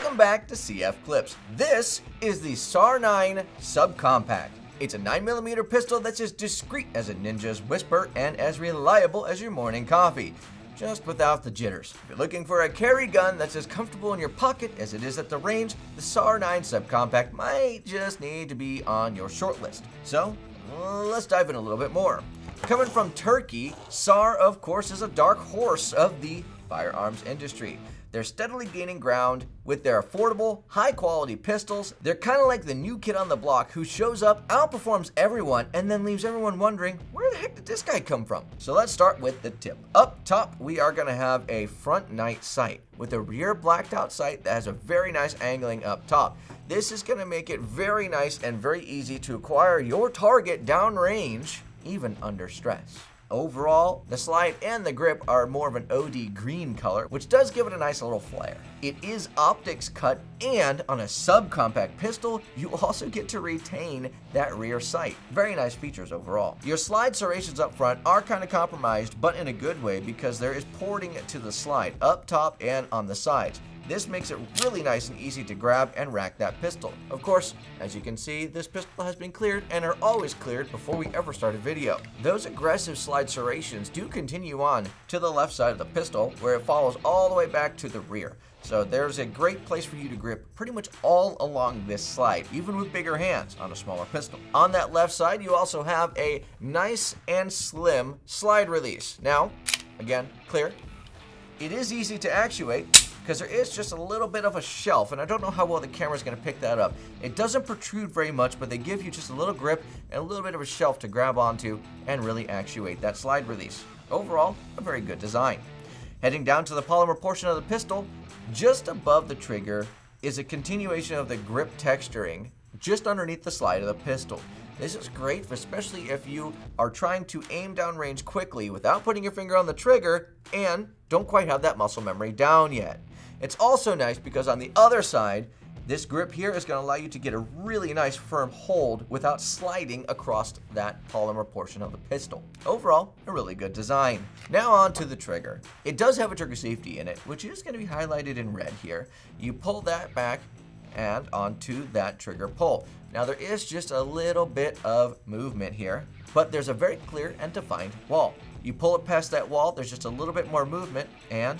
Welcome back to CF Clips. This is the SAR9 Sub Compact. It's a 9mm pistol that's as discreet as a ninja's whisper and as reliable as your morning coffee, just without the jitters. If you're looking for a carry gun that's as comfortable in your pocket as it is at the range, the SAR9 Sub Compact might just need to be on your short list. So, let's dive in a little bit more. Coming from Turkey, SAR, of course, is a dark horse of the firearms industry. They're steadily gaining ground with their affordable, high-quality pistols. They're kind of like the new kid on the block who shows up, outperforms everyone, and then leaves everyone wondering, where the heck did this guy come from? So let's start with the tip. Up top, we are going to have a front night sight with a rear blacked out sight that has a very nice angling up top. This is going to make it very nice and very easy to acquire your target downrange, even under stress. Overall, the slide and the grip are more of an OD green color, which does give it a nice little flare. It is optics cut, and on a subcompact pistol, you also get to retain that rear sight. Very nice features overall. Your slide serrations up front are kind of compromised, but in a good way because there is porting to the slide up top and on the sides. This makes it really nice and easy to grab and rack that pistol. Of course, as you can see, this pistol has been cleared and are always cleared before we ever start a video. Those aggressive slide serrations do continue on to the left side of the pistol, where it follows all the way back to the rear. So there's a great place for you to grip pretty much all along this slide, even with bigger hands on a smaller pistol. On that left side, you also have a nice and slim slide release. Now, again, clear. It is easy to actuate, because there is just a little bit of a shelf, and I don't know how well the camera is going to pick that up. It doesn't protrude very much, but they give you just a little grip and a little bit of a shelf to grab onto and really actuate that slide release. Overall, a very good design. Heading down to the polymer portion of the pistol, just above the trigger is a continuation of the grip texturing just underneath the slide of the pistol. This is great, especially if you are trying to aim down range quickly without putting your finger on the trigger and don't quite have that muscle memory down yet. It's also nice because on the other side, this grip here is going to allow you to get a really nice firm hold without sliding across that polymer portion of the pistol. Overall, a really good design. Now on to the trigger. It does have a trigger safety in it, which is going to be highlighted in red here. You pull that back and onto that trigger pull. Now there is just a little bit of movement here, but there's a very clear and defined wall. You pull it past that wall, there's just a little bit more movement, and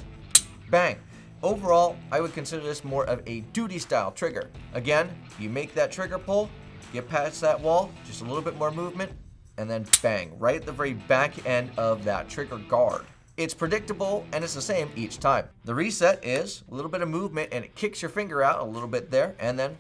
bang. Overall, I would consider this more of a duty style trigger. Again, you make that trigger pull, get past that wall, just a little bit more movement, and then bang, right at the very back end of that trigger guard. It's predictable and it's the same each time. The reset is a little bit of movement and it kicks your finger out a little bit there and then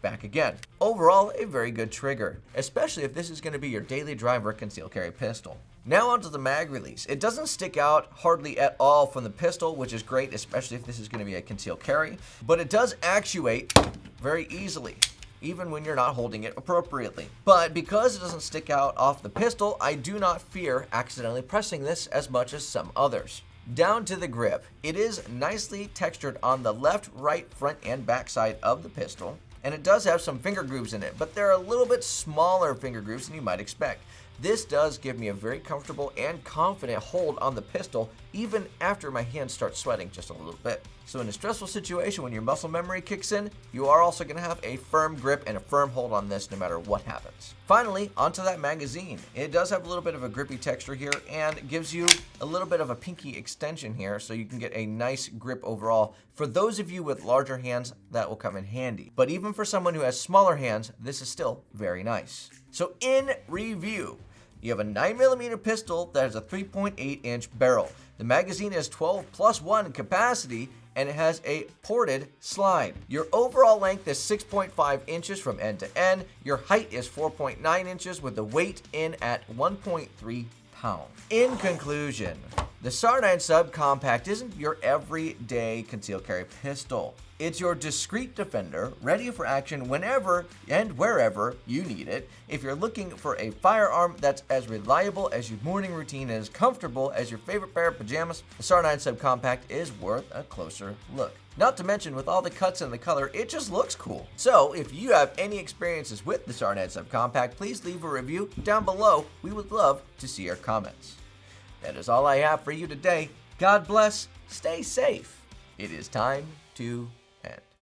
back again. Overall, a very good trigger, especially if this is going to be your daily driver concealed carry pistol. Now onto the mag release. It doesn't stick out hardly at all from the pistol, which is great, especially if this is going to be a concealed carry, but it does actuate very easily, even when you're not holding it appropriately. But because it doesn't stick out off the pistol, I do not fear accidentally pressing this as much as some others. Down to the grip. It is nicely textured on the left, right, front, and back side of the pistol, and it does have some finger grooves in it, but they're a little bit smaller finger grooves than you might expect. This does give me a very comfortable and confident hold on the pistol, even after my hands start sweating just a little bit. So in a stressful situation when your muscle memory kicks in, you are also going to have a firm grip and a firm hold on this no matter what happens. Finally, onto that magazine. It does have a little bit of a grippy texture here and gives you a little bit of a pinky extension here so you can get a nice grip overall. For those of you with larger hands, that will come in handy. But even for someone who has smaller hands, this is still very nice. So in review, you have a 9mm pistol that has a 3.8-inch barrel. The magazine is 12+1 capacity, and it has a ported slide. Your overall length is 6.5 inches from end to end. Your height is 4.9 inches with the weight in at 1.3 pounds. In conclusion, the SAR9 Sub Compact isn't your everyday concealed carry pistol. It's your discreet defender, ready for action whenever and wherever you need it. If you're looking for a firearm that's as reliable as your morning routine and as comfortable as your favorite pair of pajamas, the SAR9 Sub Compact is worth a closer look. Not to mention, with all the cuts and the color, it just looks cool. So if you have any experiences with the SAR9 Sub Compact, please leave a review down below. We would love to see your comments. That is all I have for you today. God bless, stay safe. It is time to